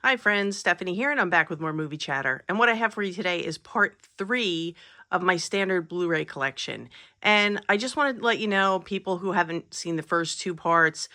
Hi friends, Stephanie here, and I'm back with more movie chatter. And what I have for you today is part 3 of my standard Blu-ray collection. And I just wanted to let you know, people who haven't seen the first 2 parts,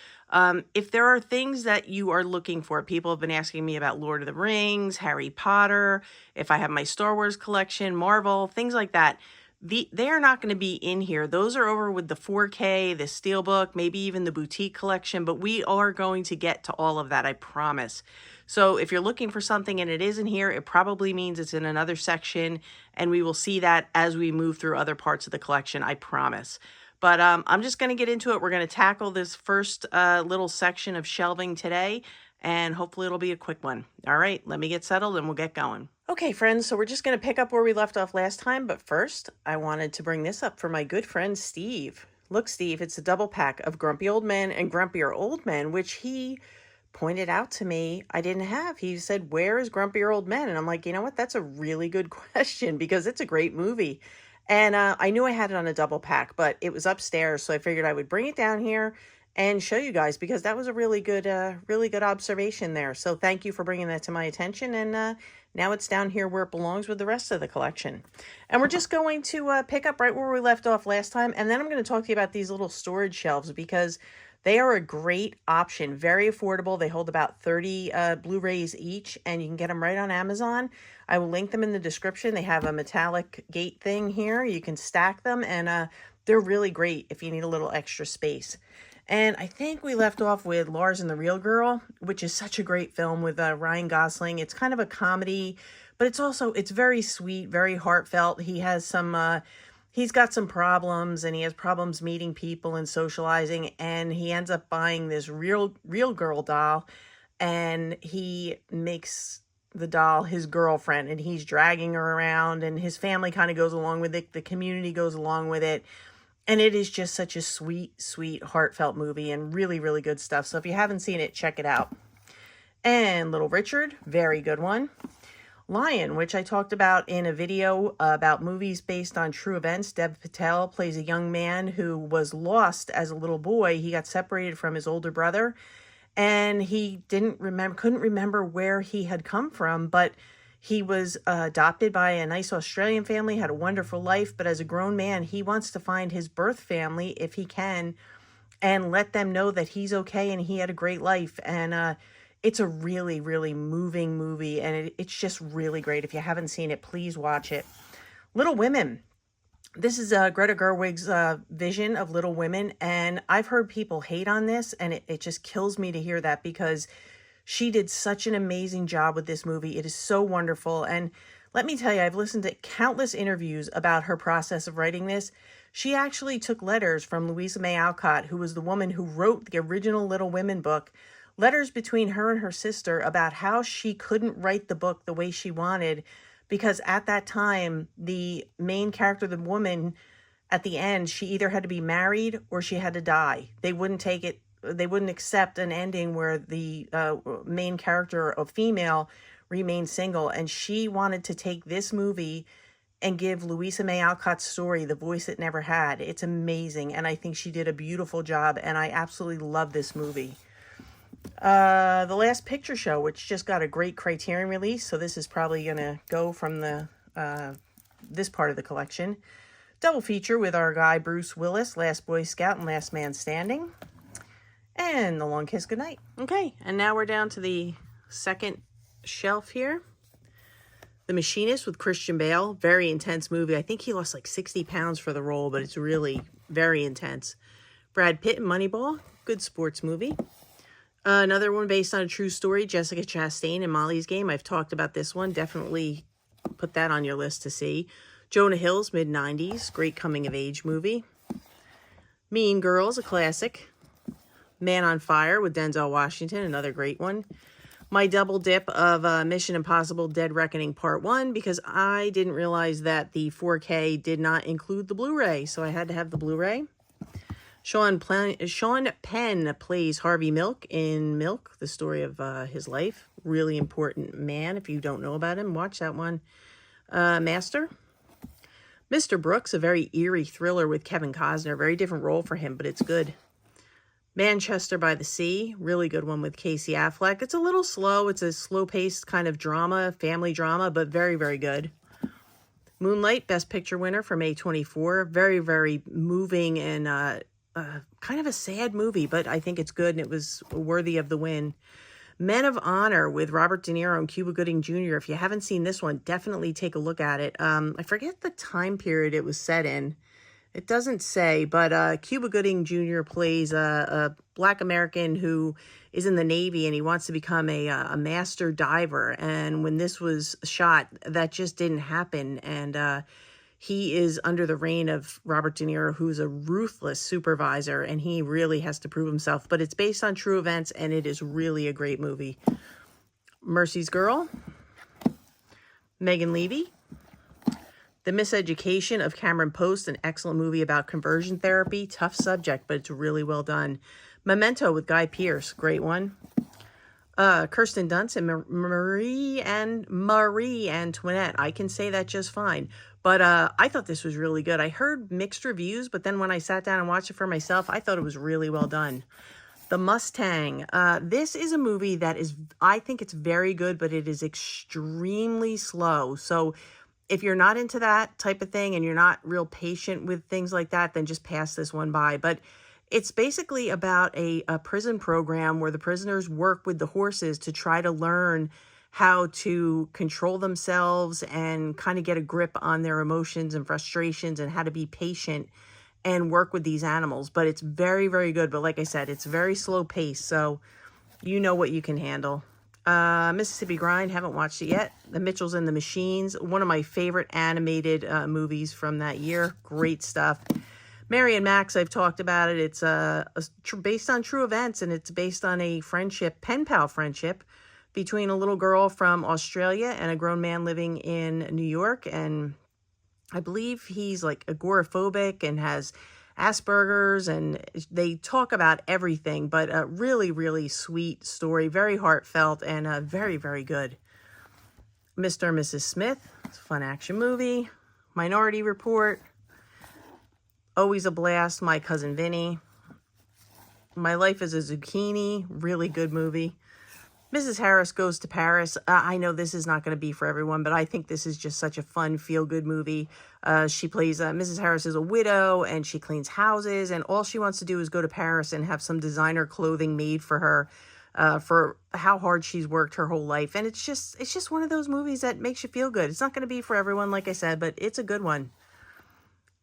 if there are things that you are looking for. People have been asking me about Lord of the Rings, Harry Potter, if I have my Star Wars collection, Marvel, things like that. They are not going to be in here. Those are over with the 4K, the Steelbook, maybe even the boutique collection, but we are going to get to all of that, I promise. So if you're looking for something and it isn't here, it probably means it's in another section, and we will see that as we move through other parts of the collection, I promise. But I'm just going to get into it. We're going to tackle this first little section of shelving today, and hopefully it'll be a quick one. All right, let me get settled and we'll get going. Okay, friends, so we're just going to pick up where we left off last time, but first, I wanted to bring this up for my good friend Steve. Look, Steve, it's a double pack of Grumpy Old Men and Grumpier Old Men, which he pointed out to me I didn't have. He said, where is Grumpier Old Men? And I'm like, you know what? That's a really good question because it's a great movie. And I knew I had it on a double pack, but it was upstairs, so I figured I would bring it down here and show you guys because that was a really good observation there. So thank you for bringing that to my attention. And now it's down here where it belongs with the rest of the collection. And we're just going to pick up right where we left off last time. And then I'm going to talk to you about these little storage shelves because they are a great option, very affordable. They hold about 30 Blu-rays each, and you can get them right on Amazon. I will link them in the description. They have a metallic gate thing here. You can stack them, and they're really great if you need a little extra space. And I think we left off with Lars and the Real Girl, which is such a great film with Ryan Gosling. It's kind of a comedy, but it's very sweet, very heartfelt. He has some... He's got some problems, and he has problems meeting people and socializing, and he ends up buying this real girl doll, and he makes the doll his girlfriend, and he's dragging her around, and his family kind of goes along with it. The community goes along with it, and it is just such a sweet, heartfelt movie, and really, really good stuff. So if you haven't seen it, check it out. And Little Richard, very good one. Lion, which I talked about in a video about movies based on true events. Dev Patel plays a young man who was lost as a little boy. He got separated from his older brother, and he couldn't remember where he had come from, but he was adopted by a nice Australian family, had a wonderful life, but as a grown man, he wants to find his birth family if he can and let them know that he's okay and he had a great life. And it's a really, really moving movie, and it's just really great. If you haven't seen it, please watch it. Little Women. This is Greta Gerwig's vision of Little Women, and I've heard people hate on this, and it just kills me to hear that because she did such an amazing job with this movie. It is so wonderful, and let me tell you, I've listened to countless interviews about her process of writing this. She actually took letters from Louisa May Alcott, who was the woman who wrote the original Little Women book, letters between her and her sister about how she couldn't write the book the way she wanted because at that time, the main character, the woman, at the end, she either had to be married or she had to die. They wouldn't accept an ending where the main character, a female, remained single. And she wanted to take this movie and give Louisa May Alcott's story the voice it never had. It's amazing, and I think she did a beautiful job, and I absolutely love this movie. The Last Picture Show, which just got a great Criterion release, so this is probably going to go from the this part of the collection. Double feature with our guy Bruce Willis, Last Boy Scout and Last Man Standing. And The Long Kiss Goodnight. Okay, and now we're down to the second shelf here. The Machinist with Christian Bale, very intense movie. I think he lost like 60 pounds for the role, but it's really very intense. Brad Pitt and Moneyball, good sports movie. Another one based on a true story, Jessica Chastain and Molly's Game. I've talked about this one. Definitely put that on your list to see. Jonah Hill's mid-90s, great coming-of-age movie. Mean Girls, a classic. Man on Fire with Denzel Washington, another great one. My double dip of Mission Impossible Dead Reckoning Part 1 because I didn't realize that the 4K did not include the Blu-ray, so I had to have the Blu-ray. Sean Penn plays Harvey Milk in Milk, the story of his life. Really important man. If you don't know about him, watch that one. Master. Mr. Brooks, a very eerie thriller with Kevin Costner. Very different role for him, but it's good. Manchester by the Sea, really good one with Casey Affleck. It's a little slow. It's a slow-paced kind of drama, family drama, but very, very good. Moonlight, Best Picture winner for May 24. Very, very moving and kind of a sad movie, but I think it's good and it was worthy of the win. Men of Honor with Robert De Niro and Cuba Gooding Jr. If you haven't seen this one, definitely take a look at it. I forget the time period it was set in. It doesn't say, but Cuba Gooding Jr. plays a Black American who is in the Navy and he wants to become a master diver. And when this was shot, that just didn't happen. And he is under the reign of Robert De Niro, who's a ruthless supervisor, and he really has to prove himself. But it's based on true events, and it is really a great movie. Mercy's Girl, Megan Levy. The Miseducation of Cameron Post, an excellent movie about conversion therapy. Tough subject, but it's really well done. Memento with Guy Pearce, great one. Kirsten Dunst and Marie Antoinette. I can say that just fine. But I thought this was really good. I heard mixed reviews, but then when I sat down and watched it for myself, I thought it was really well done. The Mustang. This is a movie that is, I think it's very good, but it is extremely slow. So if you're not into that type of thing and you're not real patient with things like that, then just pass this one by. But it's basically about a prison program where the prisoners work with the horses to try to learn how to control themselves and kind of get a grip on their emotions and frustrations and how to be patient and work with these animals. But it's very, very good. But like I said, it's very slow paced. So you know what you can handle. Mississippi Grind, haven't watched it yet. The Mitchells and the Machines, one of my favorite animated movies from that year. Great stuff. Mary and Max, I've talked about it. It's based on true events, and it's based on a friendship, pen pal friendship, between a little girl from Australia and a grown man living in New York. And I believe he's like agoraphobic and has Asperger's, and they talk about everything, but a really, really sweet story, very heartfelt, and very, very good. Mr. and Mrs. Smith, it's a fun action movie. Minority Report, always a blast. My Cousin Vinny. My Life is a Zucchini, really good movie. Mrs. Harris Goes to Paris. I know this is not going to be for everyone, but I think this is just such a fun, feel-good movie. She plays, Mrs. Harris is a widow, and she cleans houses, and all she wants to do is go to Paris and have some designer clothing made for her for how hard she's worked her whole life. And it's just one of those movies that makes you feel good. It's not going to be for everyone, like I said, but it's a good one.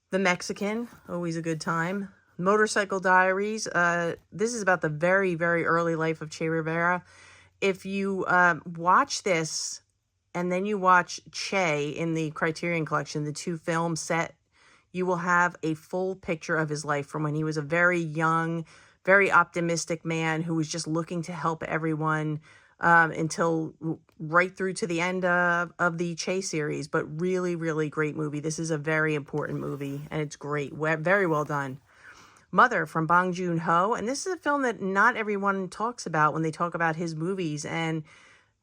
The Mexican, always a good time. Motorcycle Diaries. This is about the very, very early life of Che Rivera. If you watch this and then you watch Che in the Criterion Collection, the two film set, you will have a full picture of his life from when he was a very young, very optimistic man who was just looking to help everyone until right through to the end of the Che series. But really, really great movie. This is a very important movie, and it's great. Very well done. Mother from Bong Joon-ho, and this is a film that not everyone talks about when they talk about his movies. And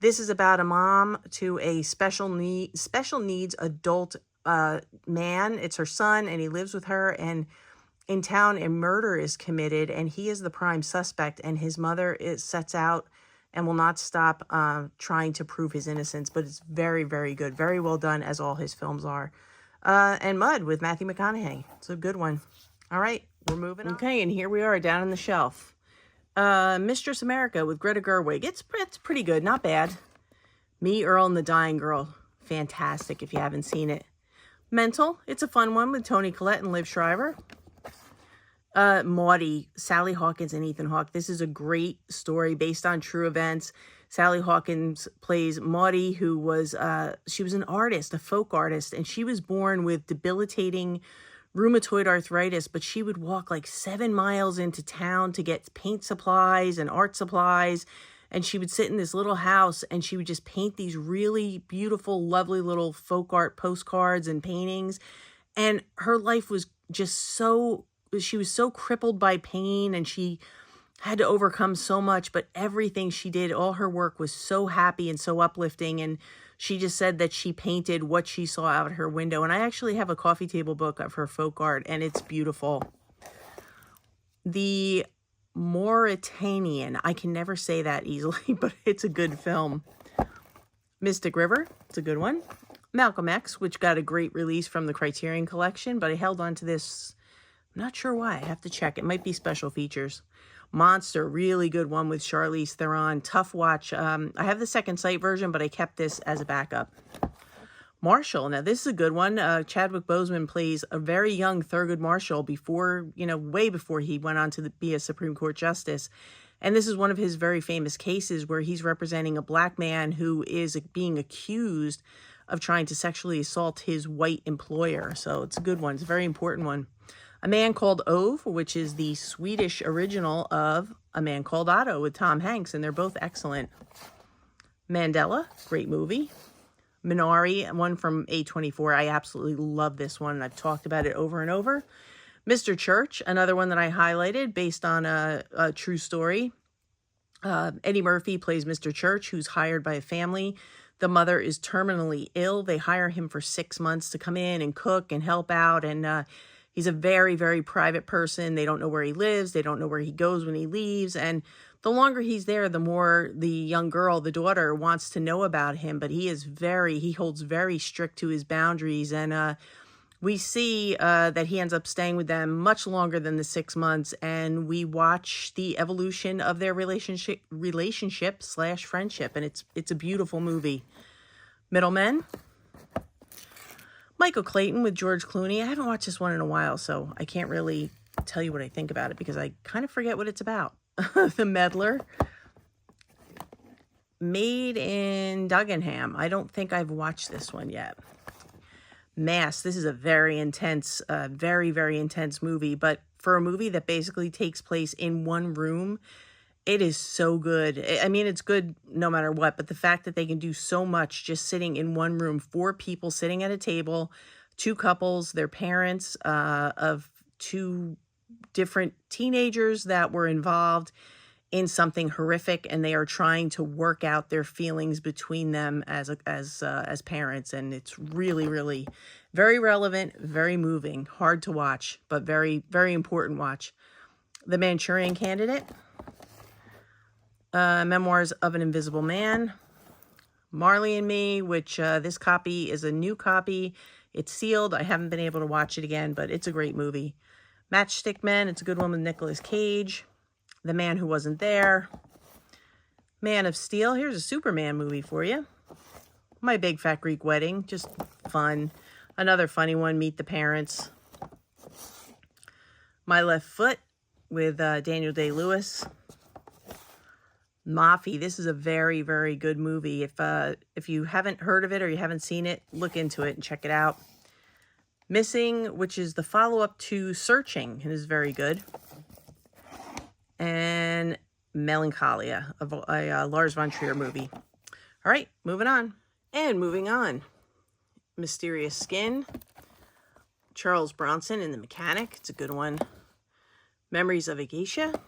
this is about a mom to a special needs adult man. It's her son, and he lives with her. And in town, a murder is committed, and he is the prime suspect. And his mother sets out and will not stop trying to prove his innocence. But it's very, very good, very well done, as all his films are. And Mud with Matthew McConaughey. It's a good one. All right. We're moving on. Okay, and here we are down on the shelf. Mistress America with Greta Gerwig. It's pretty good, not bad. Me, Earl, and the Dying Girl. Fantastic if you haven't seen it. Mental. It's a fun one with Toni Collette and Liv Schreiber. Maudie, Sally Hawkins and Ethan Hawke. This is a great story based on true events. Sally Hawkins plays Maudie, who was she was an artist, a folk artist, and she was born with debilitating rheumatoid arthritis, but she would walk like 7 miles into town to get paint supplies and art supplies. And she would sit in this little house and she would just paint these really beautiful, lovely little folk art postcards and paintings. And her life was just she was so crippled by pain, and she had to overcome so much, but everything she did, all her work was so happy and so uplifting. And she just said that she painted what she saw out her window. And I actually have a coffee table book of her folk art, and it's beautiful. The Mauritanian. I can never say that easily, but it's a good film. Mystic River, it's a good one. Malcolm X, which got a great release from the Criterion Collection, but I held on to this. I'm not sure why. I have to check. It might be special features. Monster, really good one with Charlize Theron. Tough watch. I have the second sight version, but I kept this as a backup. Marshall. Now, this is a good one. Chadwick Boseman plays a very young Thurgood Marshall before, way before he went on to be a Supreme Court justice. And this is one of his very famous cases where he's representing a black man who is being accused of trying to sexually assault his white employer. So it's a good one. It's a very important one. A Man Called Ove, which is the Swedish original of A Man Called Otto with Tom Hanks, and they're both excellent. Mandela, great movie. Minari, one from A24. I absolutely love this one. I've talked about it over and over. Mr. Church, another one that I highlighted based on a true story. Eddie Murphy plays Mr. Church, who's hired by a family. The mother is terminally ill. They hire him for 6 months to come in and cook and help out. And he's a very, very private person. They don't know where he lives. They don't know where he goes when he leaves. And the longer he's there, the more the young girl, the daughter, wants to know about him. But he holds very strict to his boundaries. And we see that he ends up staying with them much longer than the 6 months. And we watch the evolution of their relationship/friendship. And it's a beautiful movie. Middlemen. Michael Clayton with George Clooney. I haven't watched this one in a while, so I can't really tell you what I think about it because I kind of forget what it's about. The Meddler. Made in Dagenham. I don't think I've watched this one yet. Mass. This is a very intense, very, very intense movie. But for a movie that basically takes place in one room, it is so good. I mean, it's good no matter what. But the fact that they can do so much just sitting in one room, 4 people sitting at a table, 2 couples, their parents of 2 different teenagers that were involved in something horrific, and they are trying to work out their feelings between them as parents. And it's really, really very relevant, very moving, hard to watch, but very, very important watch. The Manchurian Candidate. Memoirs of an Invisible Man. Marley and Me, which this copy is a new copy. It's sealed. I haven't been able to watch it again, but it's a great movie. Matchstick Men. It's a good one with Nicolas Cage. The Man Who Wasn't There. Man of Steel. Here's a Superman movie for you. My Big Fat Greek Wedding. Just fun. Another funny one, Meet the Parents. My Left Foot with Daniel Day-Lewis. Mafi. This is a very, very good movie. If you haven't heard of it or you haven't seen it, look into it and check it out. Missing, which is the follow-up to Searching, and is very good. And Melancholia, a Lars von Trier movie. All right, moving on. And moving on. Mysterious Skin. Charles Bronson in The Mechanic. It's a good one. Memories of a Geisha.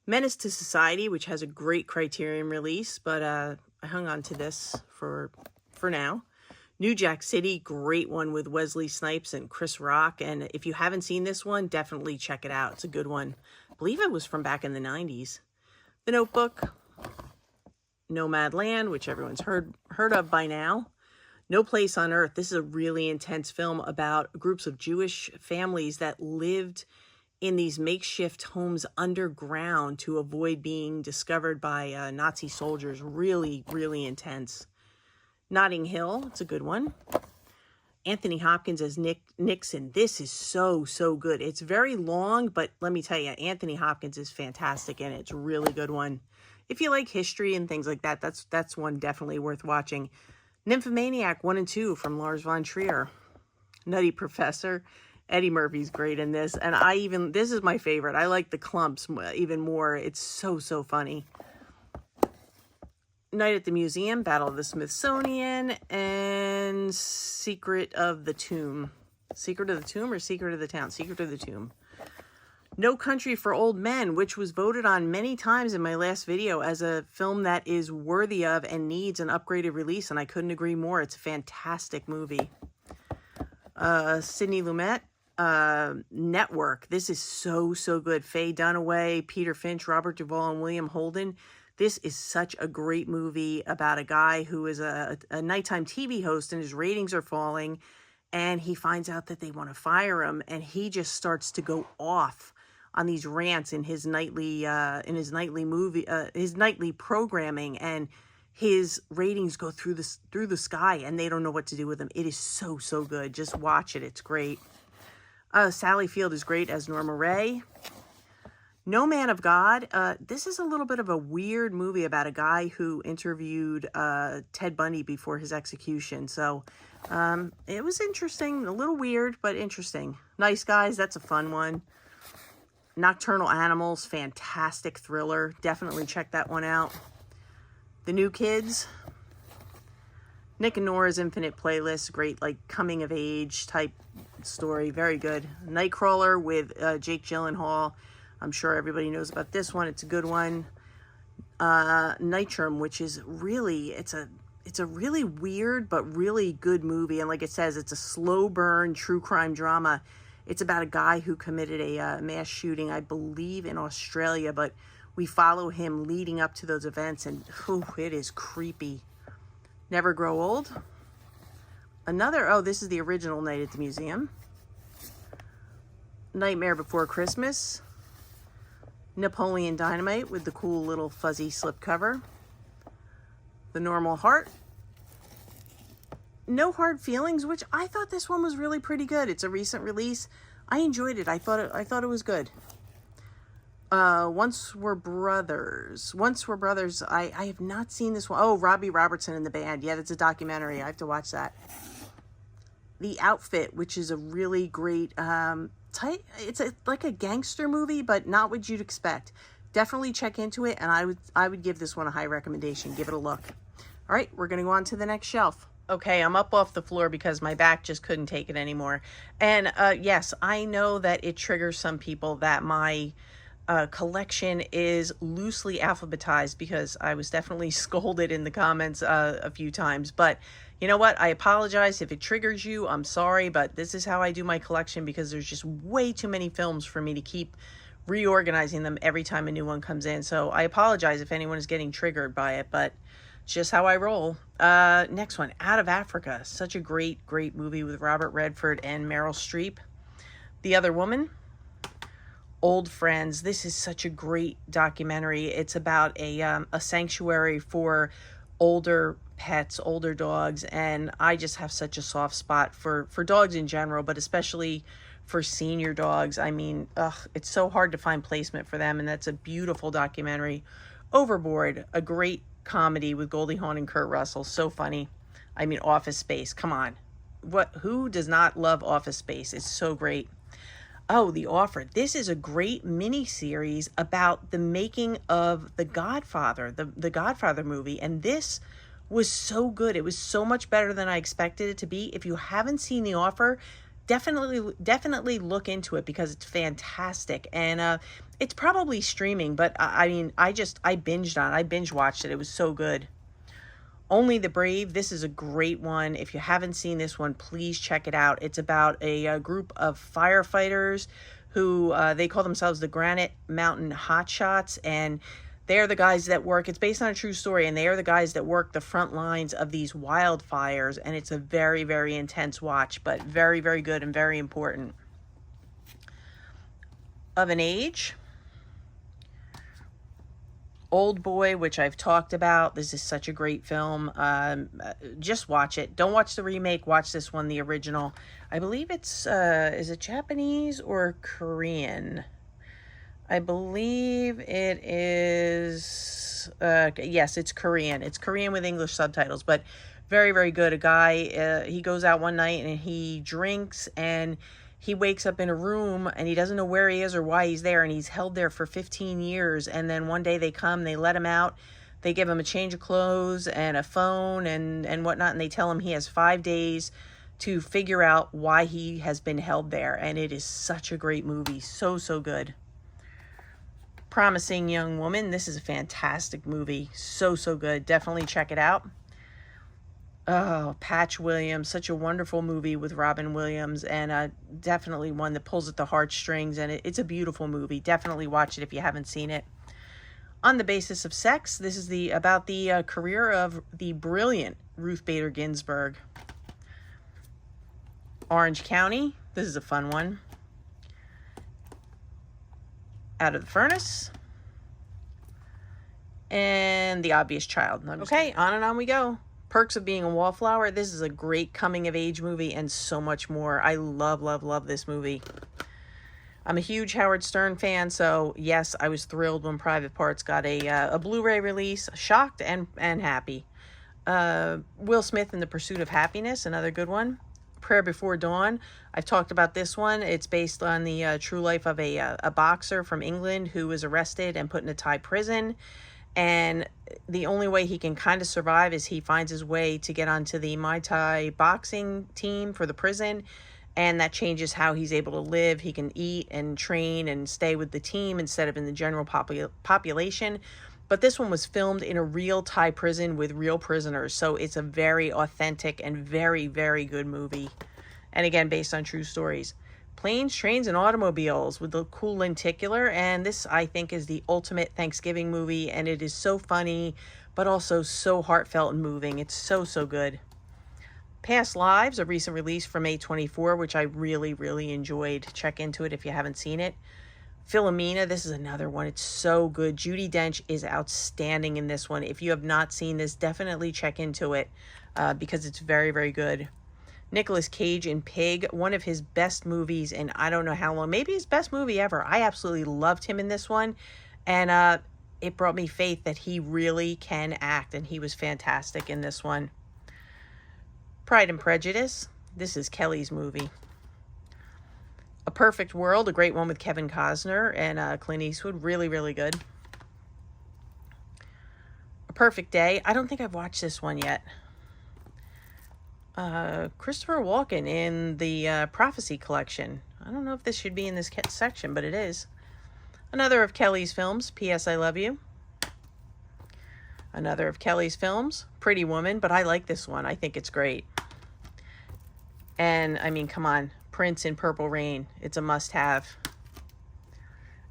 Menace to Society, which has a great Criterion release, but I hung on to this for now. New Jack City, great one with Wesley Snipes and Chris Rock. And if you haven't seen this one, definitely check it out. It's a good one. I believe it was from back in the 90s. The Notebook. Nomad Land, which everyone's heard of by now. No Place on Earth. This is a really intense film about groups of Jewish families that lived in these makeshift homes underground to avoid being discovered by Nazi soldiers. Really, really intense. Notting Hill, it's a good one. Anthony Hopkins as Nixon. This is so, so good. It's very long, but let me tell you, Anthony Hopkins is fantastic in it. It's a really good one. If you like history and things like that, that's one definitely worth watching. Nymphomaniac 1 and 2 from Lars von Trier. Nutty Professor. Eddie Murphy's great in this. And this is my favorite. I like the clumps even more. It's so, so funny. Night at the Museum, Battle of the Smithsonian, and Secret of the Tomb. Secret of the Tomb or Secret of the Town? Secret of the Tomb. No Country for Old Men, which was voted on many times in my last video as a film that is worthy of and needs an upgraded release, and I couldn't agree more. It's a fantastic movie. Sidney Lumet, Network. This is so, so good. Faye Dunaway, Peter Finch, Robert Duvall, and William Holden. This is such a great movie about a guy who is a nighttime TV host and his ratings are falling, and he finds out that they want to fire him, and he just starts to go off on these rants in his nightly his nightly programming, and his ratings go through the sky, and they don't know what to do with him. It is so, so good. Just watch it. It's great. Sally Field is great as Norma Ray. No Man of God. This is a little bit of a weird movie about a guy who interviewed Ted Bundy before his execution. So it was interesting. A little weird, but interesting. Nice Guys. That's a fun one. Nocturnal Animals. Fantastic thriller. Definitely check that one out. The New Kids. Nick and Nora's Infinite Playlist. Great, like, coming of age type story. Very good. Nightcrawler with Jake Gyllenhaal. I'm sure everybody knows about this one. It's a good one. Nitram, which is really, it's a really weird but really good movie. And like it says, it's a slow burn true crime drama. It's about a guy who committed a mass shooting, I believe, in Australia. But we follow him leading up to those events, and it is creepy. Never Grow Old. This is the original Night at the Museum. Nightmare Before Christmas. Napoleon Dynamite with the cool little fuzzy slipcover. The Normal Heart. No Hard Feelings, which I thought this one was really pretty good. It's a recent release. I enjoyed it. I thought it was good. Once Were Brothers. I have not seen this one. Oh, Robbie Robertson and the Band. Yeah, that's a documentary. I have to watch that. The Outfit, which is a really great it's like a gangster movie, but not what you'd expect. Definitely check into it, and I would give this one a high recommendation. Give it a look. All right, we're gonna go on to the next shelf. Okay, I'm up off the floor because my back just couldn't take it anymore. And yes, I know that it triggers some people that my collection is loosely alphabetized, because I was definitely scolded in the comments a few times. But you know what? I apologize if it triggers you. I'm sorry, but this is how I do my collection, because there's just way too many films for me to keep reorganizing them every time a new one comes in. So I apologize if anyone is getting triggered by it, but it's just how I roll. Next one, Out of Africa. Such a great movie with Robert Redford and Meryl Streep. The Other Woman. Old Friends. This is such a great documentary. It's about a sanctuary for older pets, older dogs, and I just have such a soft spot for dogs in general, but especially for senior dogs. I mean, it's so hard to find placement for them, and that's a beautiful documentary. Overboard, a great comedy with Goldie Hawn and Kurt Russell. So funny. I mean, Office Space. Come on. Who does not love Office Space? It's so great. Oh, The Offer. This is a great mini-series about the making of The Godfather, the Godfather movie. And this was so good. It was so much better than I expected it to be. If you haven't seen The Offer, definitely look into it, because it's fantastic. And it's probably streaming, but I binge watched it. It was so good. Only the Brave. This is a great one. If you haven't seen this one, please check it out. It's about a group of firefighters who they call themselves the Granite Mountain Hotshots, and they're the guys that work. It's based on a true story, and they are the guys that work the front lines of these wildfires, and it's a very, very intense watch, but very, very good and very important. Of an Age. Old Boy, which I've talked about. This is such a great film. Just watch it. Don't watch the remake. Watch this one, the original. I believe it's, is it Japanese or Korean? I believe it is, yes, it's Korean. It's Korean with English subtitles, but very, very good. A guy, he goes out one night and he drinks, and he wakes up in a room and he doesn't know where he is or why he's there, and he's held there for 15 years. And then one day they come, they let him out, they give him a change of clothes and a phone and whatnot, and they tell him he has 5 days to figure out why he has been held there. And it is such a great movie. So, so good. Promising Young Woman. This is a fantastic movie. So, so good. Definitely check it out. Oh, Patch Williams, such a wonderful movie with Robin Williams, and definitely one that pulls at the heartstrings, and it's a beautiful movie. Definitely watch it if you haven't seen it. On the Basis of Sex, this is about the career of the brilliant Ruth Bader Ginsburg. Orange County, this is a fun one. Out of the Furnace. And The Obvious Child. Okay, on and on we go. Perks of Being a Wallflower. This is a great coming-of-age movie and so much more. I love, love, love this movie. I'm a huge Howard Stern fan, so yes, I was thrilled when Private Parts got a Blu-ray release. Shocked and happy. Will Smith in The Pursuit of Happiness, another good one. Prayer Before Dawn. I've talked about this one. It's based on the true life of a boxer from England who was arrested and put in a Thai prison. And the only way he can kind of survive is he finds his way to get onto the Muay Thai boxing team for the prison. And that changes how he's able to live. He can eat and train and stay with the team instead of in the general population. But this one was filmed in a real Thai prison with real prisoners. So it's a very authentic and very, very good movie. And again, based on true stories. Planes, Trains, and Automobiles with the cool lenticular. And this, I think, is the ultimate Thanksgiving movie. And it is so funny, but also so heartfelt and moving. It's so, so good. Past Lives, a recent release from A24, which I really, really enjoyed. Check into it if you haven't seen it. Philomena, this is another one. It's so good. Judi Dench is outstanding in this one. If you have not seen this, definitely check into it because it's very, very good. Nicolas Cage in Pig, one of his best movies in I don't know how long, maybe his best movie ever. I absolutely loved him in this one, and it brought me faith that he really can act, and he was fantastic in this one. Pride and Prejudice, this is Kelly's movie. A Perfect World, a great one with Kevin Costner and Clint Eastwood, really, really good. A Perfect Day, I don't think I've watched this one yet. Christopher Walken in the Prophecy Collection. I don't know if this should be in this section, but it is. Another of Kelly's films, P.S. I Love You. Another of Kelly's films, Pretty Woman, but I like this one. I think it's great. And, I mean, come on, Prince in Purple Rain. It's a must-have.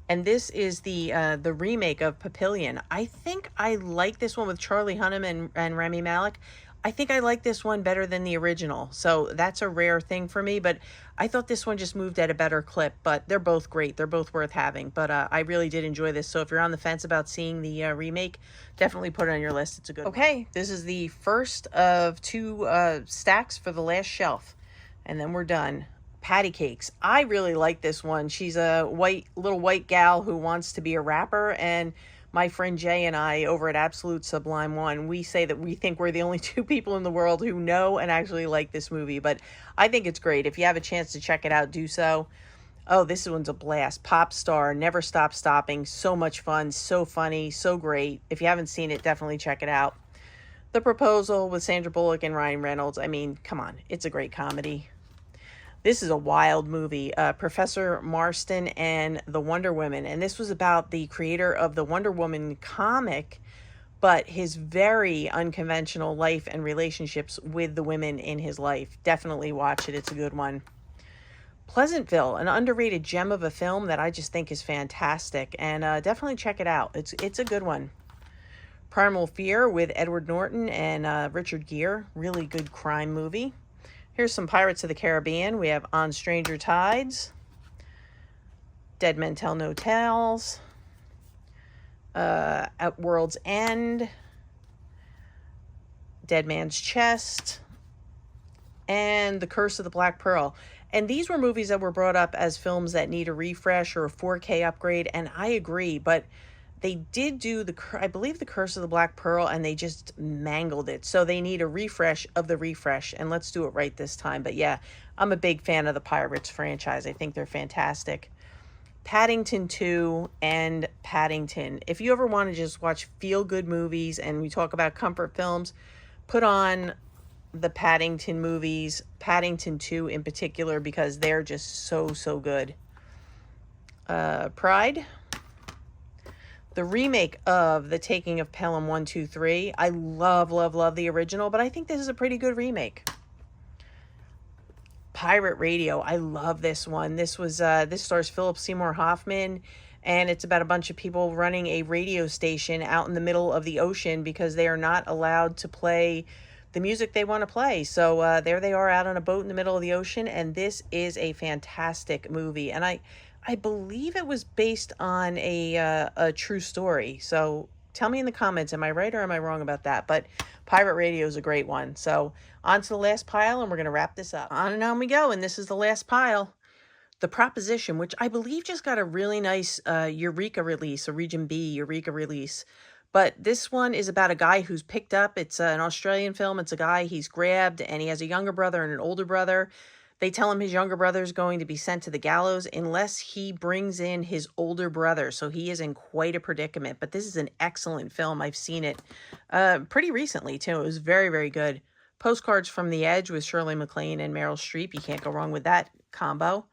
And this is the remake of Papillion. I think I like this one with Charlie Hunnam and Rami Malek. I think I like this one better than the original. So that's a rare thing for me. But I thought this one just moved at a better clip. But they're both great. They're both worth having. But I really did enjoy this. So if you're on the fence about seeing the remake, definitely put it on your list. It's a good one. Okay, this is the first of two stacks for the last shelf. And then we're done. Patty Cakes. I really like this one. She's a little white gal who wants to be a rapper, and my friend Jay and I over at Absolute Sublime One, we say that we think we're the only two people in the world who know and actually like this movie, but I think it's great. If you have a chance to check it out, do so. Oh, this one's a blast. Pop star, Never Stop Stopping. So much fun, so funny, so great. If you haven't seen it, definitely check it out. The Proposal with Sandra Bullock and Ryan Reynolds. I mean, come on. It's a great comedy. This is a wild movie, Professor Marston and the Wonder Woman. And this was about the creator of the Wonder Woman comic, but his very unconventional life and relationships with the women in his life. Definitely watch it. It's a good one. Pleasantville, an underrated gem of a film that I just think is fantastic. And definitely check it out. It's a good one. Primal Fear with Edward Norton and Richard Gere. Really good crime movie. Here's some Pirates of the Caribbean. We have On Stranger Tides, Dead Men Tell No Tales, At World's End, Dead Man's Chest, and The Curse of the Black Pearl. And these were movies that were brought up as films that need a refresh or a 4K upgrade, and I agree, but they did do, I believe, The Curse of the Black Pearl, and they just mangled it. So they need a refresh of the refresh, and let's do it right this time. But yeah, I'm a big fan of the Pirates franchise. I think they're fantastic. Paddington 2 and Paddington. If you ever want to just watch feel-good movies, and we talk about comfort films, put on the Paddington movies, Paddington 2 in particular, because they're just so, so good. Pride. The remake of The Taking of Pelham 123. I love, love, love the original, but I think this is a pretty good remake. Pirate Radio. I love this one. This stars Philip Seymour Hoffman, and it's about a bunch of people running a radio station out in the middle of the ocean because they are not allowed to play the music they want to play. So there they are out on a boat in the middle of the ocean, and this is a fantastic movie. And I believe it was based on a true story. So tell me in the comments, am I right or am I wrong about that? But Pirate Radio is a great one. So on to the last pile, and we're going to wrap this up. On and on we go, and this is the last pile. The Proposition, which I believe just got a really nice Eureka release, a Region B Eureka release. But this one is about a guy who's picked up. It's an Australian film. It's a guy, he's grabbed, and he has a younger brother and an older brother. They tell him his younger brother is going to be sent to the gallows unless he brings in his older brother. So he is in quite a predicament. But this is an excellent film. I've seen it pretty recently, too. It was very, very good. Postcards from the Edge with Shirley MacLaine and Meryl Streep. You can't go wrong with that combo.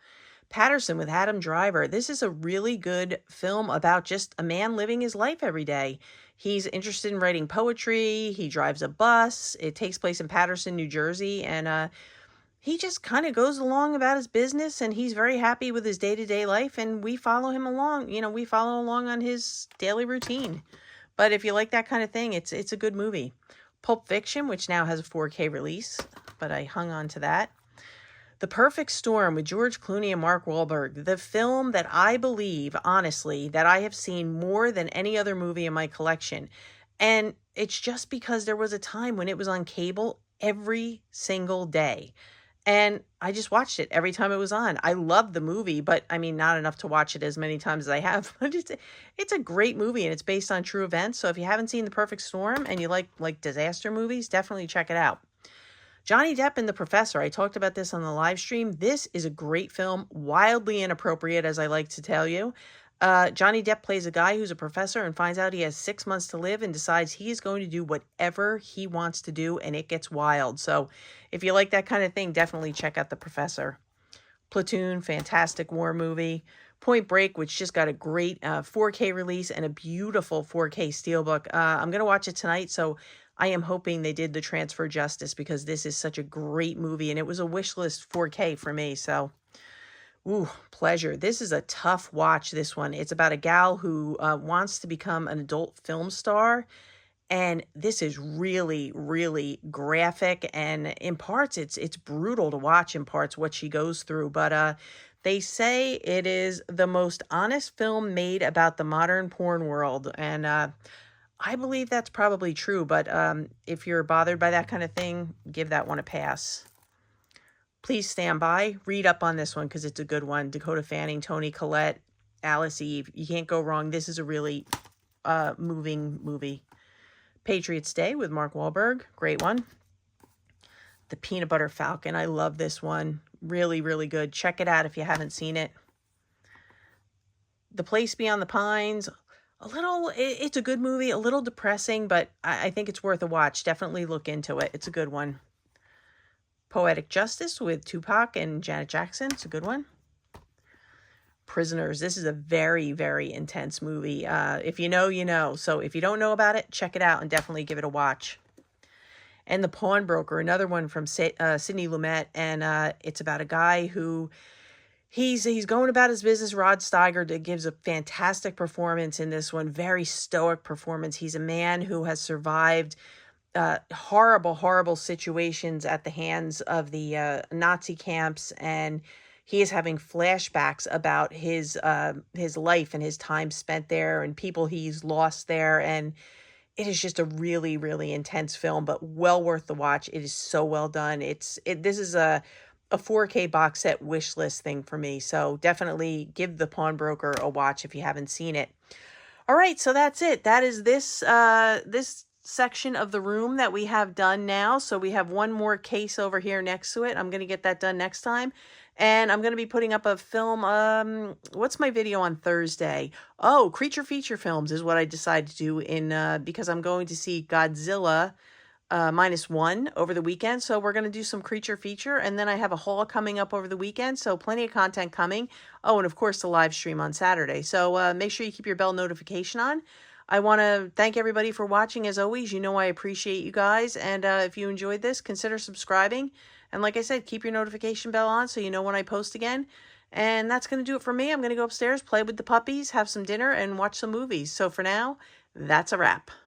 Patterson with Adam Driver. This is a really good film about just a man living his life every day. He's interested in writing poetry. He drives a bus. It takes place in Patterson, New Jersey. And he just kind of goes along about his business, and he's very happy with his day-to-day life. And we follow him along. You know, we follow along on his daily routine. But if you like that kind of thing, it's a good movie. Pulp Fiction, which now has a 4K release, but I hung on to that. The Perfect Storm with George Clooney and Mark Wahlberg. The film that I believe, honestly, that I have seen more than any other movie in my collection. And it's just because there was a time when it was on cable every single day. And I just watched it every time it was on. I loved the movie, but I mean, not enough to watch it as many times as I have. But it's a great movie, and it's based on true events. So if you haven't seen The Perfect Storm and you like disaster movies, definitely check it out. Johnny Depp and the Professor. I talked about this on the live stream. This is a great film, wildly inappropriate, as I like to tell you. Johnny Depp plays a guy who's a professor and finds out he has 6 months to live and decides he is going to do whatever he wants to do, and it gets wild. So if you like that kind of thing, definitely check out The Professor. Platoon, fantastic war movie. Point Break, which just got a great 4K release and a beautiful 4K Steelbook. I'm going to watch it tonight, so I am hoping they did the transfer justice because this is such a great movie, and it was a wish list 4K for me, so ooh, pleasure. This is a tough watch, this one. It's about a gal who wants to become an adult film star, and this is really, really graphic, and in parts, it's brutal to watch in parts what she goes through, but they say it is the most honest film made about the modern porn world, and I believe that's probably true, but if you're bothered by that kind of thing, give that one a pass. Please stand by. Read up on this one because it's a good one. Dakota Fanning, Toni Collette, Alice Eve. You can't go wrong. This is a really moving movie. Patriots Day with Mark Wahlberg. Great one. The Peanut Butter Falcon. I love this one. Really, really good. Check it out if you haven't seen it. The Place Beyond the Pines. It's a good movie, a little depressing, but I think it's worth a watch. Definitely look into it. It's a good one. Poetic Justice with Tupac and Janet Jackson. It's a good one. Prisoners. This is a very, very intense movie. If you know, you know. So if you don't know about it, check it out and definitely give it a watch. And The Pawnbroker, another one from Sidney Lumet, and it's about a guy who He's going about his business. Rod Steiger gives a fantastic performance in this one. Very stoic performance. He's a man who has survived horrible, horrible situations at the hands of the Nazi camps, and he is having flashbacks about his life and his time spent there and people he's lost there. And it is just a really, really intense film, but well worth the watch. It is so well done. This is a 4K box set wish list thing for me. So definitely give The Pawnbroker a watch if you haven't seen it. All right, so that's it. That is this section of the room that we have done now. So we have one more case over here next to it. I'm going to get that done next time. And I'm going to be putting up a film. What's my video on Thursday? Oh, Creature Feature Films is what I decided to do because I'm going to see Godzilla -1 over the weekend. So we're going to do some creature feature. And then I have a haul coming up over the weekend. So plenty of content coming. Oh, and of course, the live stream on Saturday. So make sure you keep your bell notification on. I want to thank everybody for watching. As always, you know I appreciate you guys. And if you enjoyed this, consider subscribing. And like I said, keep your notification bell on so you know when I post again. And that's going to do it for me. I'm going to go upstairs, play with the puppies, have some dinner, and watch some movies. So for now, that's a wrap.